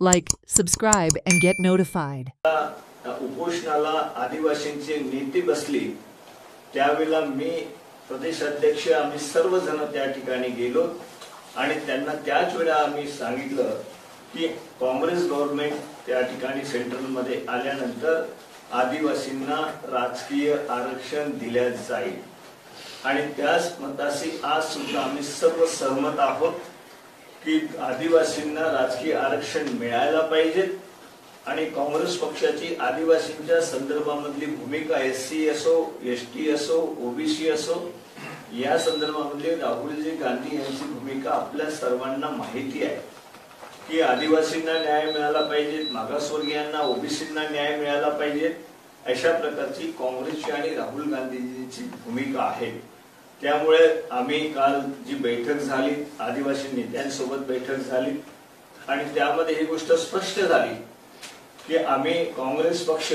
Like, subscribe, and get notified. उपोषणाला आदिवासींचे नेते बसले त्यावेळेला मी प्रदेश अध्यक्ष आम्ही सर्वजण त्या ठिकाणी गेलो आणि त्यांना त्याच वेळा आम्ही सांगितलं की काँग्रेस गव्हर्नमेंट त्या ठिकाणी सेंट्रल मध्ये आल्यानंतर आदिवासींना राजकीय आरक्षण दिले जाईल आणि त्याच मताशी आज सुद्धा आम्ही सर्व सहमत आहोत की आदिवासींना राजकीय आरक्षण मिळायला पाहिजे आणि काँग्रेस पक्षाची आदिवासींच्या संदर्भामधली भूमिका एससी असो एसटी असो ओबीसी असो या संदर्भामधली राहुलजी गांधी यांची भूमिका आपल्या सर्वांना माहिती आहे की आदिवासींना न्याय मिळाला पाहिजे मागासवर्गीयांना ओबीसींना न्याय मिळाला पाहिजे अशा प्रकारची काँग्रेसची आणि राहुल गांधींची भूमिका आहे। त्यामुळे आम्ही काल जी बैठक झाली आदिवासी नेत्यांसोबत बैठक झाली आणि त्यामध्ये ही गोष्ट स्पष्ट झाली की आम्ही काँग्रेस पक्ष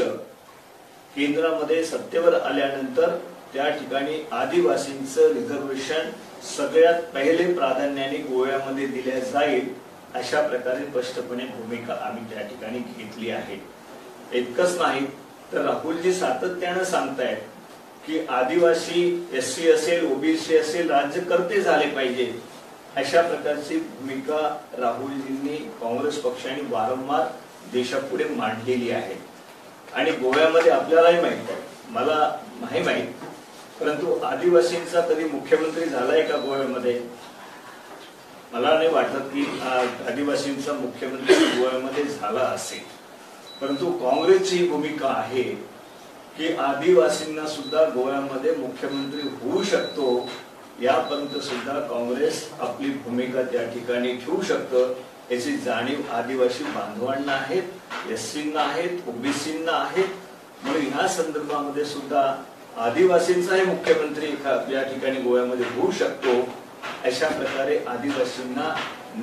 केंद्रामध्ये सत्तेवर आल्यानंतर त्या ठिकाणी आदिवासींचं रिझर्वेशन सगळ्यात पहिले प्राधान्याने गोव्यामध्ये दिले जाईल अशा प्रकारे स्पष्टपणे भूमिका आम्ही त्या ठिकाणी घेतली आहे। इतकंच नाही तर राहुलजी सातत्याने सांगतायत की आदिवासी एससी असेल ओबीसी असेल राज्यकर्ते झाले पाहिजे अशा प्रकारची भूमिका राहुलजींनी काँग्रेस पक्षाने वारंवार देशापुढे मांडलेली आहे आणि गोव्यामध्ये आपल्यालाही माहित आहे मला नाही माहित परंतु आदिवासींचा कधी मुख्यमंत्री झालाय का गोव्यामध्ये मला नाही वाटत की आदिवासींचा मुख्यमंत्री गोव्यामध्ये झाला असेल परंतु काँग्रेसची भूमिका आहे की आदिवासींना सुद्धा गोव्यामध्ये मुख्यमंत्री होऊ शकतो यापर्यंत सुद्धा काँग्रेस आपली भूमिका त्या ठिकाणी ठेवू शकतं याची जाणीव आदिवासी बांधवांना आहेत एससींना आहेत ओबीसींना आहेत म्हणून या संदर्भामध्ये सुद्धा आदिवासींचाही मुख्यमंत्री या ठिकाणी गोव्यामध्ये होऊ शकतो अशा प्रकारे आदिवासींना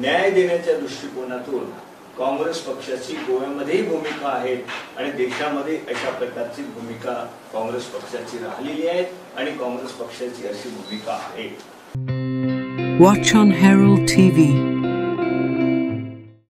न्याय देण्याच्या दृष्टिकोनातून काँग्रेस पक्षाची गोव्यामध्येही भूमिका आहे आणि देशामध्ये अशा प्रकारची भूमिका काँग्रेस पक्षाची राहिलेली आहे आणि काँग्रेस पक्षाची अशी भूमिका आहे। Watch on Herald TV.